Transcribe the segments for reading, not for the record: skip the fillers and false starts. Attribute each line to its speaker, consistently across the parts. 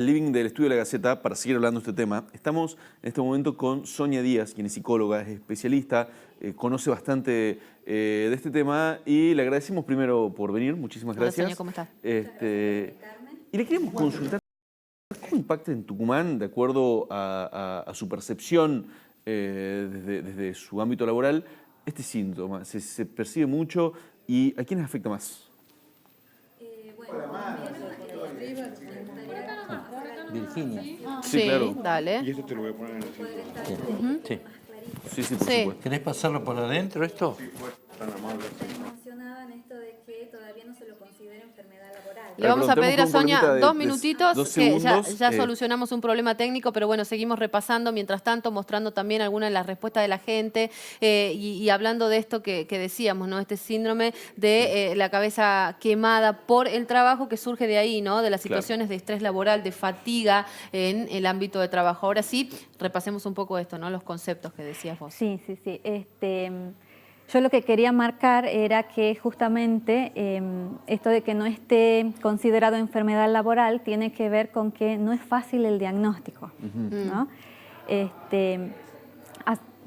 Speaker 1: Living del Estudio de la Gaceta para seguir hablando de este tema. Estamos en este momento con Sonia Díaz, quien es psicóloga, es especialista, conoce bastante de este tema y le agradecemos primero por venir. Muchísimas gracias.
Speaker 2: Hola Sonia, ¿cómo está?
Speaker 1: Y le queríamos consultar cómo impacta en Tucumán, de acuerdo a su percepción desde su ámbito laboral, este síntoma. ¿Se percibe mucho y a quiénes afecta más?
Speaker 3: Virginia.
Speaker 1: Sí, claro.
Speaker 2: Dale.
Speaker 4: Y esto te lo voy a poner en el cinturón.
Speaker 3: Sí.
Speaker 1: Sí, por supuesto.
Speaker 3: ¿Querés pasarlo por adentro esto?
Speaker 4: Tan amable.
Speaker 5: Mencionaba en esto de que todavía no se lo considera enfermedad laboral.
Speaker 2: Le vamos a
Speaker 1: Preguntemos
Speaker 2: pedir a
Speaker 1: con
Speaker 2: Sonia
Speaker 1: problemita de
Speaker 2: 2 minutitos,
Speaker 1: dos
Speaker 2: que
Speaker 1: segundos,
Speaker 2: ya solucionamos un problema técnico, pero bueno, seguimos repasando, mientras tanto mostrando también algunas de las respuestas de la gente y hablando de esto que decíamos, ¿no? Este síndrome de la cabeza quemada por el trabajo que surge de ahí, ¿no? De las situaciones de estrés laboral, de fatiga en el ámbito de trabajo. Ahora sí, repasemos un poco esto, ¿no? Los conceptos que decías vos.
Speaker 5: Sí. Yo lo que quería marcar era que justamente esto de que no esté considerado enfermedad laboral tiene que ver con que no es fácil el diagnóstico, ¿no?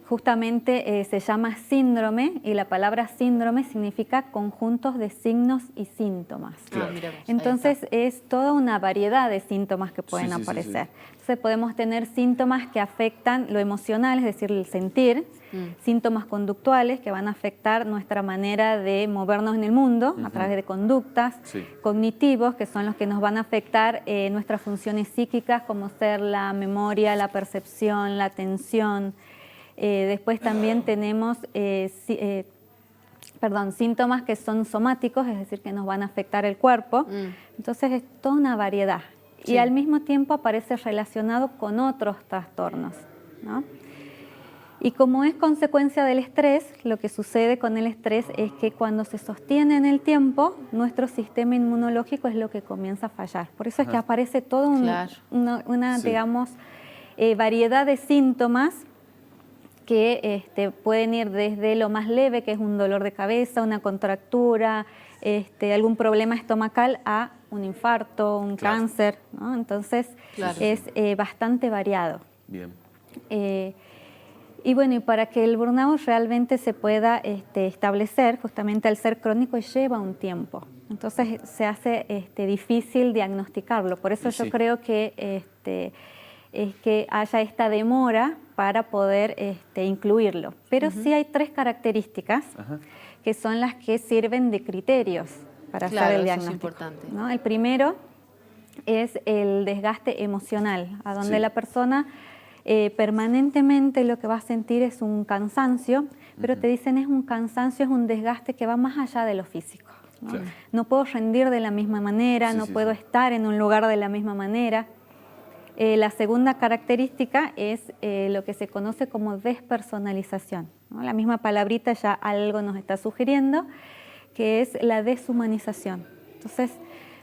Speaker 5: Justamente se llama síndrome y la palabra síndrome significa conjuntos de signos y síntomas.
Speaker 1: Claro.
Speaker 5: Entonces es toda una variedad de síntomas que pueden
Speaker 1: Sí.
Speaker 5: aparecer. Entonces podemos tener síntomas que afectan lo emocional, es decir, el sentir, síntomas conductuales que van a afectar nuestra manera de movernos en el mundo a través de conductas, cognitivos, que son los que nos van a afectar nuestras funciones psíquicas, como ser la memoria, la percepción, la atención. Después también tenemos síntomas que son somáticos, es decir, que nos van a afectar el cuerpo. Entonces es toda una variedad. Y al mismo tiempo aparece relacionado con otros trastornos, ¿no? Y como es consecuencia del estrés, lo que sucede con el estrés es que cuando se sostiene en el tiempo, nuestro sistema inmunológico es lo que comienza a fallar. Por eso es que aparece toda una digamos, variedad de síntomas que pueden ir desde lo más leve, que es un dolor de cabeza, una contractura, algún problema estomacal, a un infarto, un cáncer, ¿no? Entonces es bastante variado.
Speaker 1: Bien.
Speaker 5: Y bueno, y para que el burnout realmente se pueda establecer, justamente al ser crónico, lleva un tiempo. Entonces se hace difícil diagnosticarlo. Por eso yo creo que es que haya esta demora para poder incluirlo. Pero sí hay 3 características que son las que sirven de criterios para hacer el diagnóstico.
Speaker 2: Eso es importante.
Speaker 5: ¿No? El primero es el desgaste emocional, a donde la persona permanentemente lo que va a sentir es un cansancio, pero te dicen es un cansancio, es un desgaste que va más allá de lo físico, ¿no? No puedo rendir de la misma manera, no puedo estar en un lugar de la misma manera. La segunda característica es lo que se conoce como despersonalización, ¿no? La misma palabrita ya algo nos está sugiriendo, que es la deshumanización. Entonces,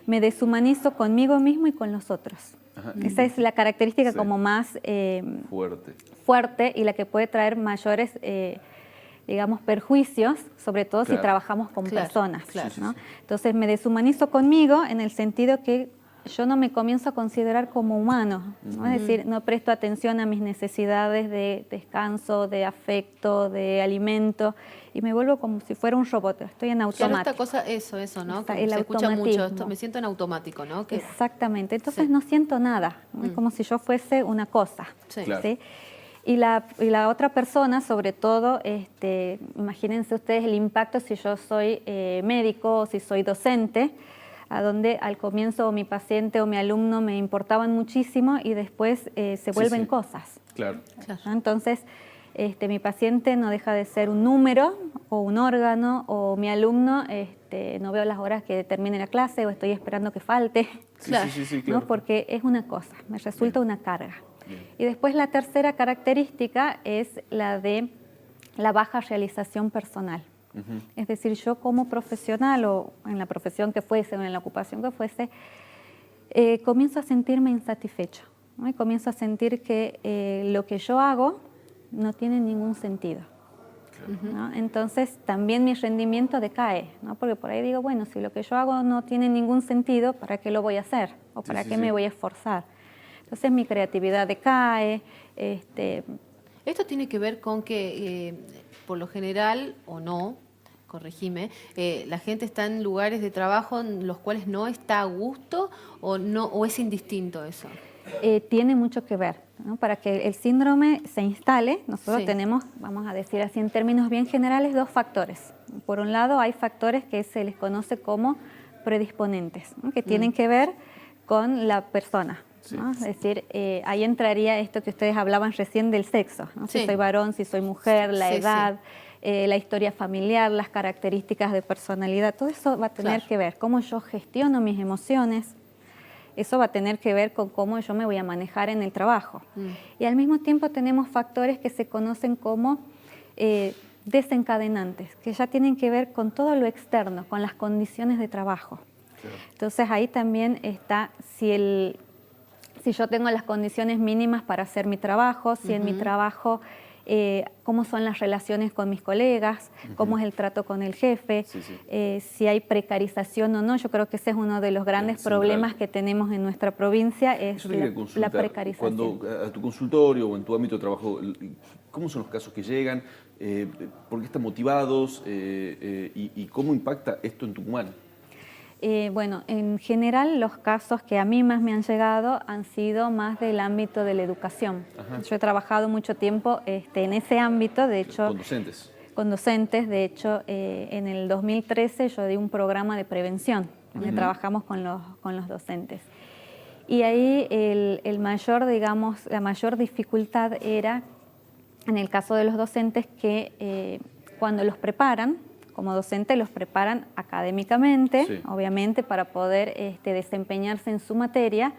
Speaker 5: me deshumanizo conmigo mismo y con los otros. Esa es la característica como más fuerte y la que puede traer mayores, digamos, perjuicios, sobre todo si trabajamos con personas, ¿no? Entonces, me deshumanizo conmigo en el sentido que yo no me comienzo a considerar como humano, ¿no? Es decir, no presto atención a mis necesidades de descanso, de afecto, de alimento, y me vuelvo como si fuera un robot, estoy en automático.
Speaker 2: Esta cosa, eso, ¿no?
Speaker 5: El
Speaker 2: se escucha mucho esto,
Speaker 5: automatismo.
Speaker 2: me siento en automático, ¿no?
Speaker 5: Exactamente, entonces no siento nada, ¿no? Es como si yo fuese una cosa. ¿Sí? Y la otra persona, sobre todo, imagínense ustedes el impacto si yo soy médico o si soy docente, a donde al comienzo mi paciente o mi alumno me importaban muchísimo y después se vuelven cosas. ¿No? Entonces, mi paciente no deja de ser un número o un órgano, o mi alumno no veo las horas que termine la clase o estoy esperando que falte, ¿no? Porque es una cosa, me resulta una carga. Y después la tercera característica es la de la baja realización personal. Es decir, yo como profesional o en la profesión que fuese o en la ocupación que fuese, comienzo a sentirme insatisfecho, ¿no? Y comienzo a sentir que lo que yo hago no tiene ningún sentido, ¿no? Entonces también mi rendimiento decae, ¿no? Porque por ahí digo, bueno, si lo que yo hago no tiene ningún sentido, ¿para qué lo voy a hacer? ¿O para qué me voy a esforzar? Entonces mi creatividad decae.
Speaker 2: Esto tiene que ver con que, por lo general, o no, corregime, la gente está en lugares de trabajo en los cuales no está a gusto o, no, o es indistinto eso.
Speaker 5: Tiene mucho que ver, ¿no? Para que el síndrome se instale, nosotros
Speaker 2: Sí.
Speaker 5: tenemos, vamos a decir así en términos bien generales, dos factores. Por un lado hay factores que se les conoce como predisponentes, ¿no? Que tienen que ver con la persona.
Speaker 1: Sí.
Speaker 5: ¿No? Es decir, ahí entraría esto que ustedes hablaban recién del sexo, ¿no?
Speaker 2: Sí.
Speaker 5: Si soy varón, si soy mujer, la
Speaker 2: Sí,
Speaker 5: edad, la historia familiar, las características de personalidad, todo eso va a tener
Speaker 2: Claro.
Speaker 5: que ver cómo yo gestiono mis emociones. Eso va a tener que ver con cómo yo me voy a manejar en el trabajo. Y al mismo tiempo tenemos factores que se conocen como desencadenantes, que ya tienen que ver con todo lo externo, con las condiciones de trabajo.
Speaker 1: Claro.
Speaker 5: Entonces ahí también está si yo tengo las condiciones mínimas para hacer mi trabajo, si en mi trabajo cómo son las relaciones con mis colegas, cómo es el trato con el jefe,
Speaker 1: Sí, sí.
Speaker 5: si hay precarización o no. Yo creo que ese es uno de los grandes
Speaker 1: central.
Speaker 5: problemas que tenemos en nuestra provincia, es
Speaker 1: Eso te quería
Speaker 5: la
Speaker 1: consultar.
Speaker 5: precarización.
Speaker 1: Cuando a tu consultorio o en tu ámbito de trabajo, ¿cómo son los casos que llegan? ¿Por qué están motivados? ¿Y cómo impacta esto en Tucumán?
Speaker 5: Bueno, en general los casos que a mí más me han llegado han sido más del ámbito de la educación.
Speaker 1: Ajá.
Speaker 5: Yo he trabajado mucho tiempo en ese ámbito, de hecho,
Speaker 1: Con docentes.
Speaker 5: con docentes. De hecho, en el 2013 yo di un programa de prevención, donde trabajamos con los docentes. Y ahí el mayor, digamos, la mayor dificultad era, en el caso de los docentes, que cuando los preparan, como docente los preparan académicamente,
Speaker 1: Sí.
Speaker 5: obviamente, para poder desempeñarse en su materia,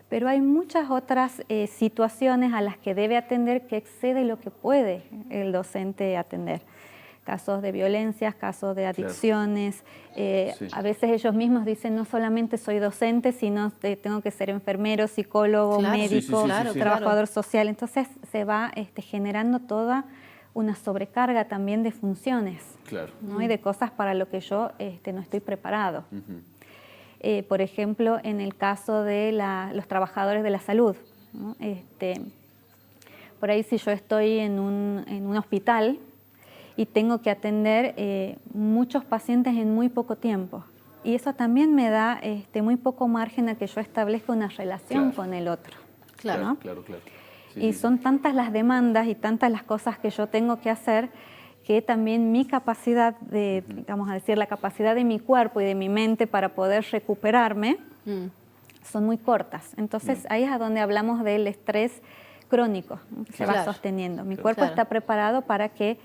Speaker 5: pero hay muchas otras situaciones a las que debe atender que excede lo que puede el docente atender. Casos de violencias, casos de adicciones.
Speaker 1: Sí.
Speaker 5: A veces ellos mismos dicen, no solamente soy docente, sino tengo que ser enfermero, psicólogo,
Speaker 2: Claro,
Speaker 5: médico,
Speaker 1: sí, sí, sí, sí, sí.
Speaker 5: trabajador social. Entonces se va generando toda una sobrecarga también de funciones,
Speaker 1: Claro.
Speaker 5: ¿no? Y de cosas para lo que yo no estoy preparado. Por ejemplo, en el caso de los trabajadores de la salud, ¿no? Por ahí si yo estoy en un hospital y tengo que atender muchos pacientes en muy poco tiempo, y eso también me da muy poco margen a que yo establezca una relación
Speaker 1: Claro.
Speaker 5: con el otro.
Speaker 2: Claro.
Speaker 5: ¿no?
Speaker 1: Claro. Sí,
Speaker 5: Y
Speaker 1: sí,
Speaker 5: son tantas las demandas y tantas las cosas que yo tengo que hacer, que también mi capacidad de, vamos a decir, la capacidad de mi cuerpo y de mi mente para poder recuperarme son muy cortas. Entonces ahí es a donde hablamos del estrés crónico, ¿no? Que se va
Speaker 2: Claro.
Speaker 5: sosteniendo. Mi
Speaker 1: Claro.
Speaker 5: cuerpo
Speaker 2: Claro.
Speaker 5: está preparado para que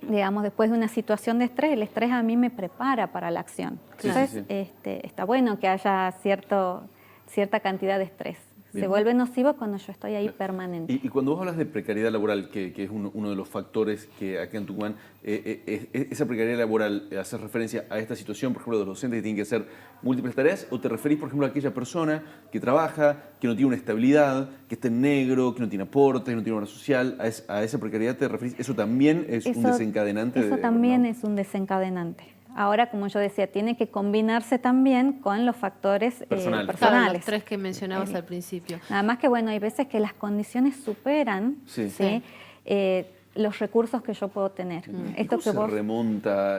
Speaker 5: digamos, después de una situación de estrés, el estrés a mí me prepara para la acción.
Speaker 1: Sí,
Speaker 5: Entonces,
Speaker 1: sí,
Speaker 5: está bueno que haya cierta cantidad de estrés.
Speaker 1: Bien.
Speaker 5: Se vuelve nocivo cuando yo estoy ahí permanente.
Speaker 1: Y cuando vos hablas de precariedad laboral, que es uno de los factores que acá en Tucumán, ¿esa precariedad laboral hace referencia a esta situación, por ejemplo, de los docentes que tienen que hacer múltiples tareas? ¿O te referís, por ejemplo, a aquella persona que trabaja, que no tiene una estabilidad, que está en negro, que no tiene aportes, que no tiene obra social? ¿A esa precariedad te referís? ¿Eso también es un desencadenante?
Speaker 5: Eso también es un desencadenante. Ahora, como yo decía, tiene que combinarse también con los factores
Speaker 1: Personales.
Speaker 2: Claro,
Speaker 5: personales.
Speaker 2: los tres que mencionabas al principio.
Speaker 5: Nada más que, bueno, hay veces que las condiciones superan
Speaker 1: Sí.
Speaker 5: ¿sí? Los recursos que yo puedo tener. Esto
Speaker 1: ¿Cómo
Speaker 5: que
Speaker 1: se
Speaker 5: vos...
Speaker 1: remonta?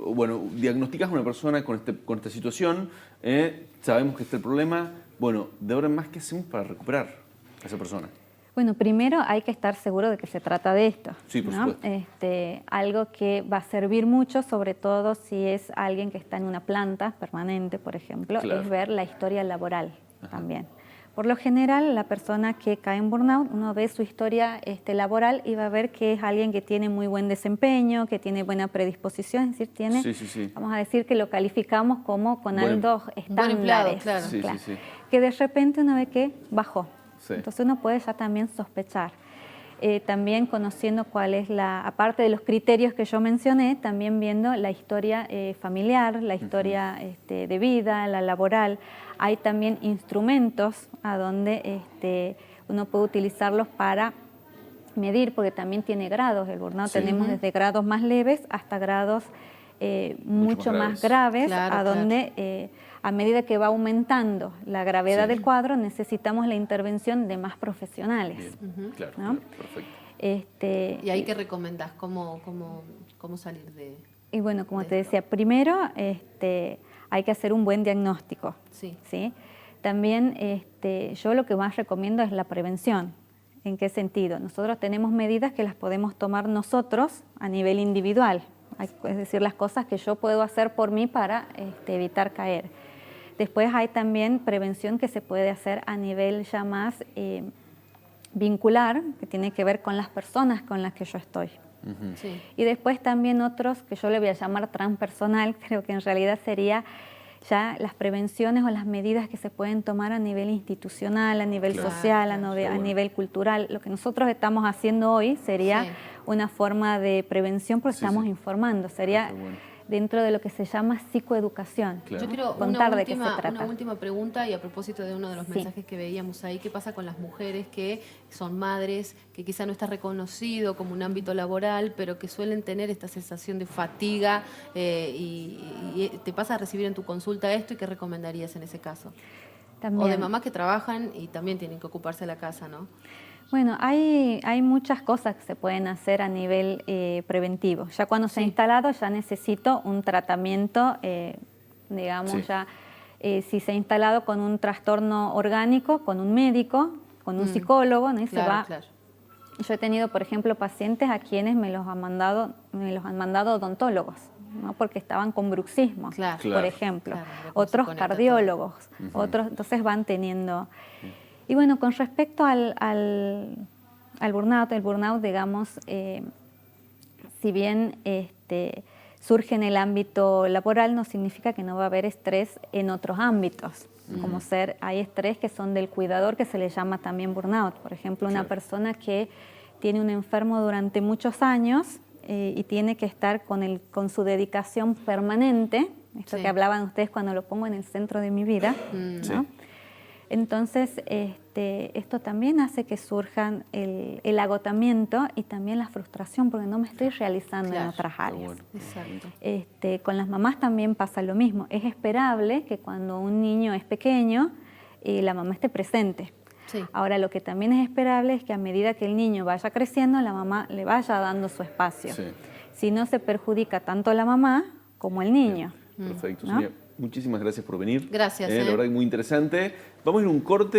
Speaker 1: Bueno, diagnosticas a una persona con esta situación, sabemos que está el problema. Bueno, de ahora en más, ¿qué hacemos para recuperar a esa persona?
Speaker 5: Bueno, primero hay que estar seguro de que se trata de esto.
Speaker 1: Sí, por
Speaker 5: ¿no?
Speaker 1: supuesto.
Speaker 5: Algo que va a servir mucho, sobre todo si es alguien que está en una planta permanente, por ejemplo,
Speaker 1: Claro.
Speaker 5: es ver la historia laboral también. Por lo general, la persona que cae en burnout, uno ve su historia laboral y va a ver que es alguien que tiene muy buen desempeño, que tiene buena predisposición, es decir, tiene,
Speaker 1: Sí.
Speaker 5: vamos a decir que lo calificamos como con
Speaker 1: Buen-
Speaker 5: altos
Speaker 2: Buen empleado,
Speaker 5: estándares.
Speaker 2: claro.
Speaker 1: Sí,
Speaker 5: claro.
Speaker 1: sí.
Speaker 5: Que de repente uno ve que bajó.
Speaker 1: Sí.
Speaker 5: Entonces uno puede ya también sospechar. También conociendo cuál es aparte de los criterios que yo mencioné, también viendo la historia familiar, la historia de vida, la laboral. Hay también instrumentos a donde uno puede utilizarlos para medir, porque también tiene grados el burnout.
Speaker 1: Sí.
Speaker 5: Tenemos desde grados más leves hasta grados mucho más graves,
Speaker 2: Claro,
Speaker 5: a donde a medida que va aumentando la gravedad
Speaker 1: Sí.
Speaker 5: del cuadro, necesitamos la intervención de más profesionales.
Speaker 1: Bien, claro,
Speaker 5: ¿no?
Speaker 1: claro, perfecto.
Speaker 2: ¿Y ahí qué recomendás? ¿Cómo salir de...?
Speaker 5: Y bueno, como
Speaker 2: de
Speaker 5: te
Speaker 2: esto?
Speaker 5: decía, primero hay que hacer un buen diagnóstico.
Speaker 2: Sí.
Speaker 5: ¿Sí? También yo lo que más recomiendo es la prevención. ¿En qué sentido? Nosotros tenemos medidas que las podemos tomar nosotros a nivel individual, es decir, las cosas que yo puedo hacer por mí para evitar caer. Después hay también prevención que se puede hacer a nivel ya más vincular, que tiene que ver con las personas con las que yo estoy.
Speaker 2: Sí.
Speaker 5: Y después también otros que yo le voy a llamar transpersonal, creo que en realidad sería ya las prevenciones o las medidas que se pueden tomar a nivel institucional, a nivel
Speaker 1: Claro,
Speaker 5: social,
Speaker 2: claro,
Speaker 5: a
Speaker 1: bueno.
Speaker 5: nivel cultural. Lo que nosotros estamos haciendo hoy sería
Speaker 2: Sí.
Speaker 5: una forma de prevención porque
Speaker 1: Sí,
Speaker 5: estamos
Speaker 1: sí.
Speaker 5: informando, sería
Speaker 1: Está bueno.
Speaker 5: dentro de lo que se llama psicoeducación.
Speaker 1: Claro.
Speaker 2: Yo quiero
Speaker 5: Contar de qué se
Speaker 2: una
Speaker 5: trata.
Speaker 2: última pregunta y a propósito de uno de los
Speaker 5: Sí.
Speaker 2: mensajes que veíamos ahí, ¿qué pasa con las mujeres que son madres, que quizá no está reconocido como un ámbito laboral, pero que suelen tener esta sensación de fatiga y te pasa a recibir en tu consulta esto y qué recomendarías en ese caso?
Speaker 5: También.
Speaker 2: O de mamás que trabajan y también tienen que ocuparse de la casa, ¿no?
Speaker 5: Bueno, hay muchas cosas que se pueden hacer a nivel preventivo. Ya cuando se ha
Speaker 2: Sí.
Speaker 5: instalado ya necesito un tratamiento, digamos
Speaker 1: Sí.
Speaker 5: ya, si se ha instalado con un trastorno orgánico, con un médico, con un psicólogo, ¿no? Y se
Speaker 2: Claro,
Speaker 5: va.
Speaker 2: claro.
Speaker 5: Yo he tenido, por ejemplo, pacientes a quienes me los han mandado odontólogos, ¿no? Porque estaban con bruxismo,
Speaker 2: Claro.
Speaker 5: por
Speaker 1: Claro.
Speaker 5: ejemplo.
Speaker 2: Claro, de cómo se
Speaker 5: Otros
Speaker 2: conecta
Speaker 5: cardiólogos, otros, entonces van teniendo. Y bueno, con respecto al burnout, el burnout, digamos, si bien surge en el ámbito laboral, no significa que no va a haber estrés en otros ámbitos. Como hay estrés que son del cuidador, que se le llama también burnout. Por ejemplo, una
Speaker 1: Claro.
Speaker 5: persona que tiene un enfermo durante muchos años y tiene que estar con su dedicación permanente, esto
Speaker 2: Sí.
Speaker 5: que hablaban ustedes cuando lo pongo en el centro de mi vida,
Speaker 1: Sí.
Speaker 5: ¿no? Entonces, esto también hace que surjan el agotamiento y también la frustración, porque no me estoy realizando en
Speaker 2: Claro,
Speaker 5: otras
Speaker 1: Está
Speaker 5: áreas.
Speaker 1: bueno.
Speaker 2: Exacto.
Speaker 5: Con las mamás también pasa lo mismo. Es esperable que cuando un niño es pequeño, la mamá esté presente.
Speaker 2: Sí.
Speaker 5: Ahora, lo que también es esperable es que a medida que el niño vaya creciendo, la mamá le vaya dando su espacio.
Speaker 1: Sí.
Speaker 5: Si no se perjudica tanto la mamá como el niño.
Speaker 1: Perfecto,
Speaker 5: ¿no?
Speaker 1: Sonia. Muchísimas gracias por venir.
Speaker 2: Gracias,
Speaker 1: La verdad que muy interesante. Vamos a ir a un corte.